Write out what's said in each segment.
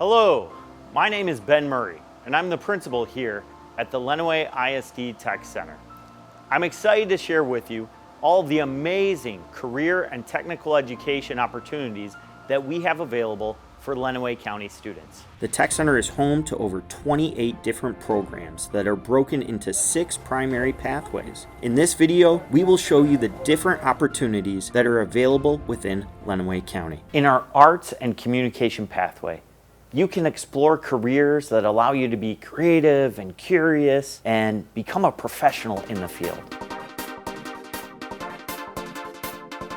Hello, my name is Ben Murray, and I'm the principal here at the Lenawee ISD Tech Center. I'm excited to share with you all of the amazing career and technical education opportunities that we have available for Lenawee County students. The Tech Center is home to over 28 different programs that are broken into 6 primary pathways. In this video, we will show you the different opportunities that are available within Lenawee County. In our Arts and Communication pathway, you can explore careers that allow you to be creative and curious and become a professional in the field.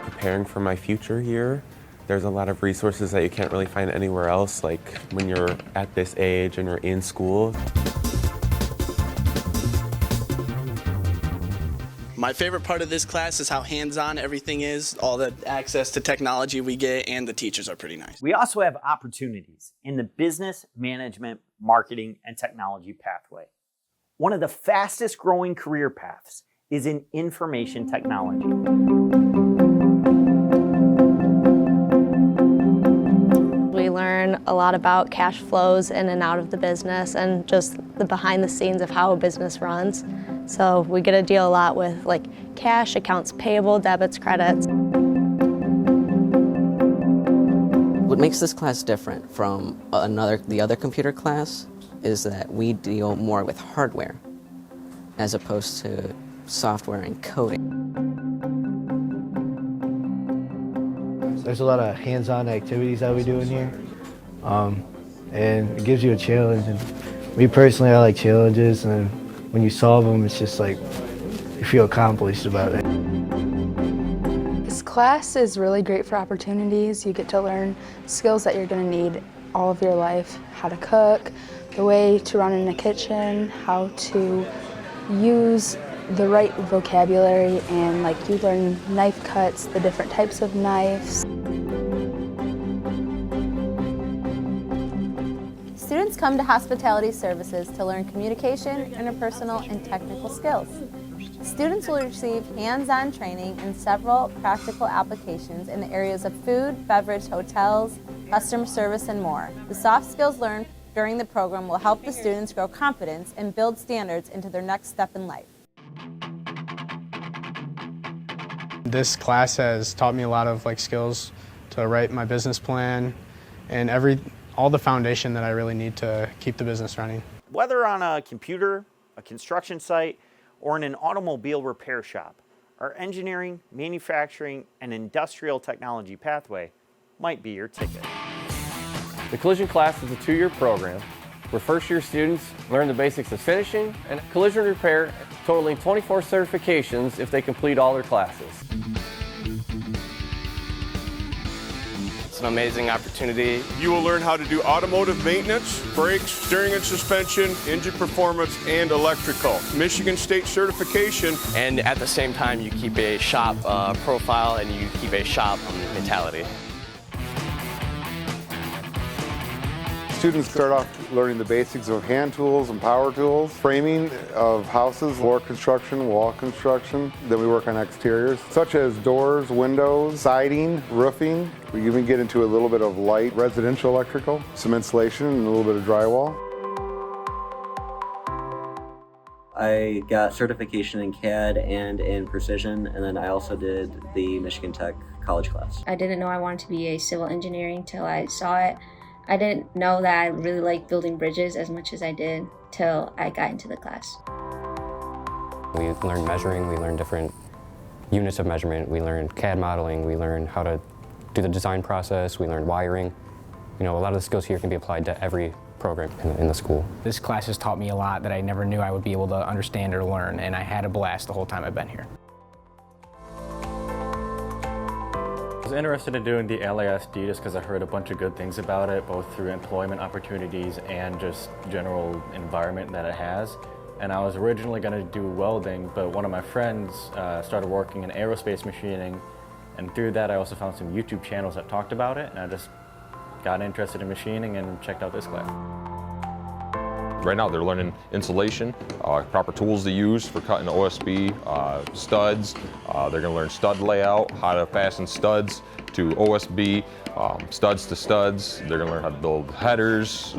Preparing for my future here, there's a lot of resources that you can't really find anywhere else, like when you're at this age and you're in school. My favorite part of this class is how hands-on everything is, all the access to technology we get, and the teachers are pretty nice. We also have opportunities in the business, management, marketing, and technology pathway. One of the fastest growing career paths is in information technology. We learn a lot about cash flows in and out of the business and just the behind the scenes of how a business runs. So we get to deal a lot with like cash, accounts payable, debits, credits. What makes this class different from the other computer class is that we deal more with hardware as opposed to software and coding. There's a lot of hands-on activities that we do in here, and it gives you a challenge. And me personally, I like challenges, and when you solve them, it's just like you feel accomplished about it. This class is really great for opportunities. You get to learn skills that you're going to need all of your life: how to cook, the way to run in the kitchen, how to use the right vocabulary, and like you learn knife cuts, the different types of knives. Students come to hospitality services to learn communication, interpersonal, and technical skills. Students will receive hands-on training in several practical applications in the areas of food, beverage, hotels, customer service, and more. The soft skills learned during the program will help the students grow confidence and build standards into their next step in life. This class has taught me a lot of skills to write my business plan and all the foundation that I really need to keep the business running. Whether on a computer, a construction site, or in an automobile repair shop, our engineering, manufacturing, and industrial technology pathway might be your ticket. The collision class is a 2-year program where first-year students learn the basics of finishing and collision repair, totaling 24 certifications if they complete all their classes. It's an amazing opportunity. You will learn how to do automotive maintenance, brakes, steering and suspension, engine performance, and electrical. Michigan State certification. And at the same time, you keep a shop profile and you keep a shop mentality. Students start off learning the basics of hand tools and power tools, framing of houses, floor construction, wall construction. Then we work on exteriors, such as doors, windows, siding, roofing. We even get into a little bit of light residential electrical, some insulation, and a little bit of drywall. I got certification in CAD and in precision, and then I also did the Michigan Tech college class. I didn't know I wanted to be a civil engineer until I saw it. I didn't know that I really liked building bridges as much as I did till I got into the class. We learned measuring, we learned different units of measurement, we learned CAD modeling, we learned how to do the design process, we learned wiring. You know, a lot of the skills here can be applied to every program in the school. This class has taught me a lot that I never knew I would be able to understand or learn, and I had a blast the whole time I've been here. I was interested in doing the LISD just because I heard a bunch of good things about it, both through employment opportunities and just general environment that it has. And I was originally going to do welding, but one of my friends started working in aerospace machining, and through that I also found some YouTube channels that talked about it, and I just got interested in machining and checked out this class. Right now they're learning insulation, proper tools to use for cutting OSB, studs. They're going to learn stud layout, how to fasten studs to OSB, studs to studs. They're going to learn how to build headers,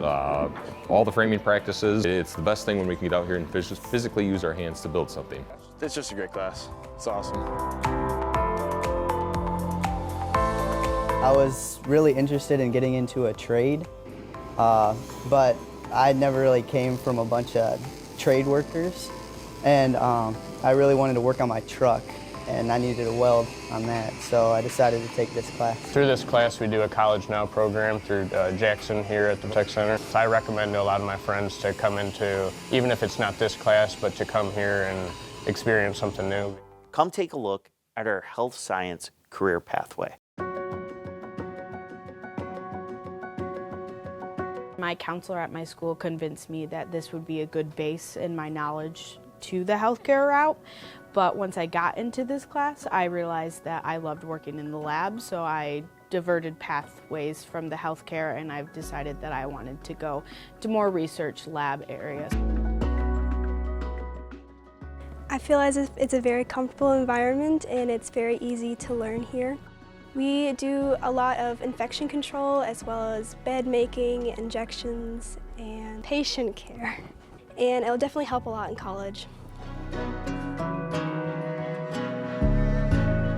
all the framing practices. It's the best thing when we can get out here and physically use our hands to build something. It's just a great class. It's awesome. I was really interested in getting into a trade, but I never really came from a bunch of trade workers, and I really wanted to work on my truck, and I needed a weld on that, so I decided to take this class. Through this class, we do a College Now program through Jackson here at the Tech Center. So I recommend to a lot of my friends to come into, even if it's not this class, but to come here and experience something new. Come take a look at our health science career pathway. My counselor at my school convinced me that this would be a good base in my knowledge to the healthcare route, but once I got into this class, I realized that I loved working in the lab, so I diverted pathways from the healthcare, and I've decided that I wanted to go to more research lab areas. I feel as if it's a very comfortable environment and it's very easy to learn here. We do a lot of infection control as well as bed making, injections, and patient care. And it'll definitely help a lot in college.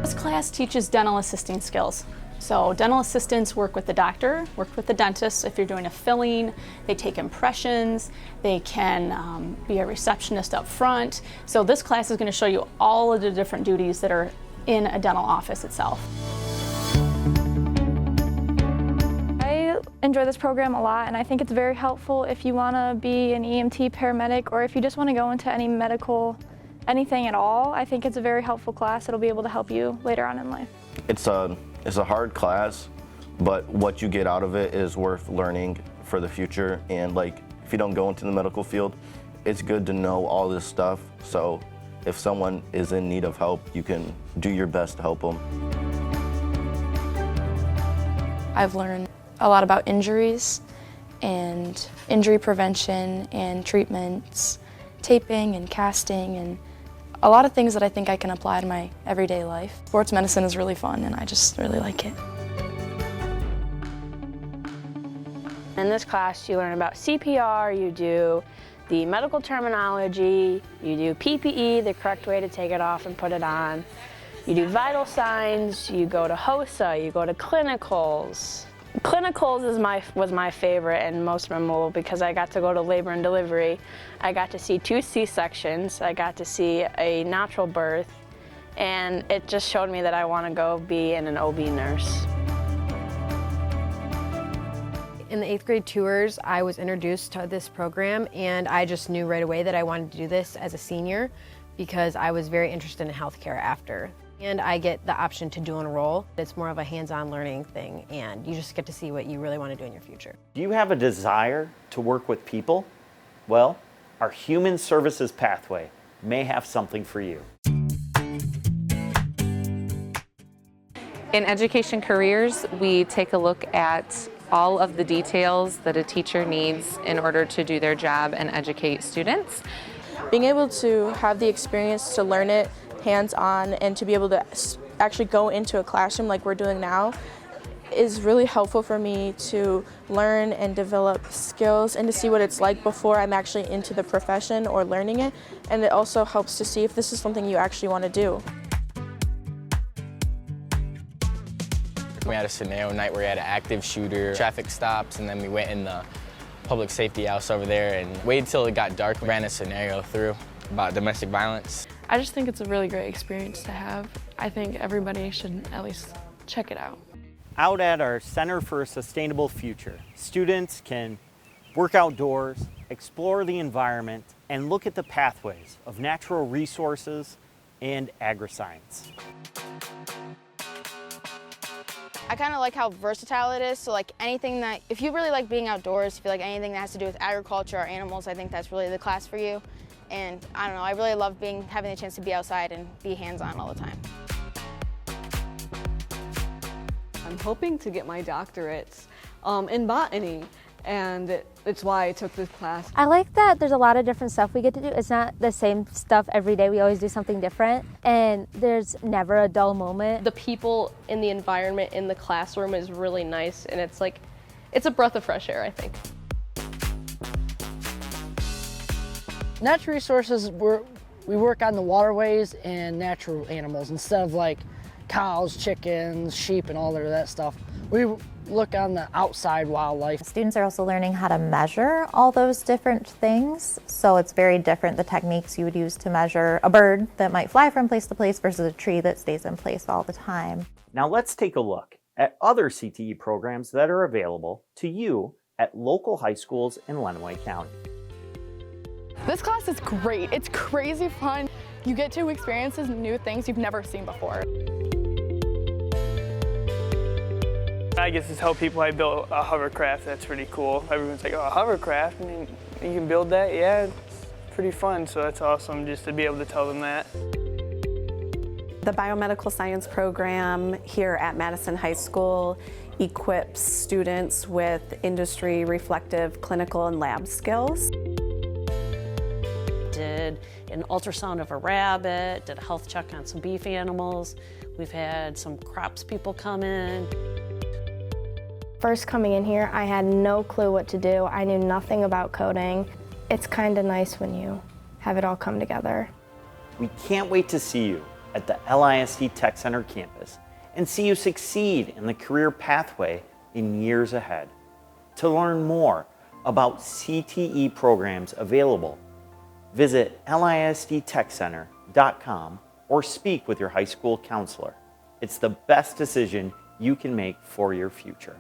This class teaches dental assisting skills. So dental assistants work with the doctor, work with the dentist. If you're doing a filling, they take impressions, they can be a receptionist up front. So this class is going to show you all of the different duties that are in a dental office itself. I enjoy this program a lot, and I think it's very helpful if you want to be an EMT paramedic or if you just want to go into any medical, anything at all. I think it's a very helpful class. It'll be able to help you later on in life. It's a hard class, but what you get out of it is worth learning for the future. And like, if you don't go into the medical field, it's good to know all this stuff. So if someone is in need of help, you can do your best to help them. I've learned a lot about injuries and injury prevention and treatments, taping and casting, and a lot of things that I think I can apply to my everyday life. Sports medicine is really fun, and I just really like it. In this class, you learn about CPR, you do the medical terminology, you do PPE, the correct way to take it off and put it on. You do vital signs, you go to HOSA, you go to clinicals. Clinicals was my favorite and most memorable because I got to go to labor and delivery. I got to see 2 C-sections, I got to see a natural birth, and it just showed me that I want to go be an OB nurse. In the 8th grade tours, I was introduced to this program, and I just knew right away that I wanted to do this as a senior because I was very interested in healthcare after. And I get the option to dual enroll. It's more of a hands-on learning thing, and you just get to see what you really want to do in your future. Do you have a desire to work with people? Well, our Human Services pathway may have something for you. In Education Careers, we take a look at all of the details that a teacher needs in order to do their job and educate students. Being able to have the experience to learn it hands-on and to be able to actually go into a classroom like we're doing now is really helpful for me to learn and develop skills and to see what it's like before I'm actually into the profession or learning it. And it also helps to see if this is something you actually want to do. We had a scenario night where we had an active shooter, traffic stops, and then we went in the public safety house over there and waited till it got dark. We ran a scenario through about domestic violence. I just think it's a really great experience to have. I think everybody should at least check it out. Out at our Center for a Sustainable Future, students can work outdoors, explore the environment, and look at the pathways of natural resources and agri-science. I kind of like how versatile it is, so like anything that, if you really like being outdoors, if you like anything that has to do with agriculture or animals, I think that's really the class for you. And I don't know, I really love having the chance to be outside and be hands-on all the time. I'm hoping to get my doctorate in botany, and it's why I took this class. I like that there's a lot of different stuff we get to do. It's not the same stuff every day. We always do something different, and there's never a dull moment. The people in the environment in the classroom is really nice, and it's like, it's a breath of fresh air, I think. Natural resources, we work on the waterways and natural animals instead of like cows, chickens, sheep, and all of that stuff. We look on the outside wildlife. Students are also learning how to measure all those different things. So it's very different, the techniques you would use to measure a bird that might fly from place to place versus a tree that stays in place all the time. Now let's take a look at other CTE programs that are available to you at local high schools in Lenawee County. This class is great. It's crazy fun. You get to experience new things you've never seen before. I guess it's help people. I built a hovercraft. That's pretty cool. Everyone's like, oh, a hovercraft? I mean, you can build that? Yeah, it's pretty fun. So that's awesome just to be able to tell them that. The biomedical science program here at Madison High School equips students with industry reflective clinical and lab skills. Did an ultrasound of a rabbit, did a health check on some beef animals. We've had some crops people come in. First coming in here, I had no clue what to do. I knew nothing about coding. It's kind of nice when you have it all come together. We can't wait to see you at the LISD Tech Center campus and see you succeed in the career pathway in years ahead. To learn more about CTE programs available, visit lisdtechcenter.com or speak with your high school counselor. It's the best decision you can make for your future.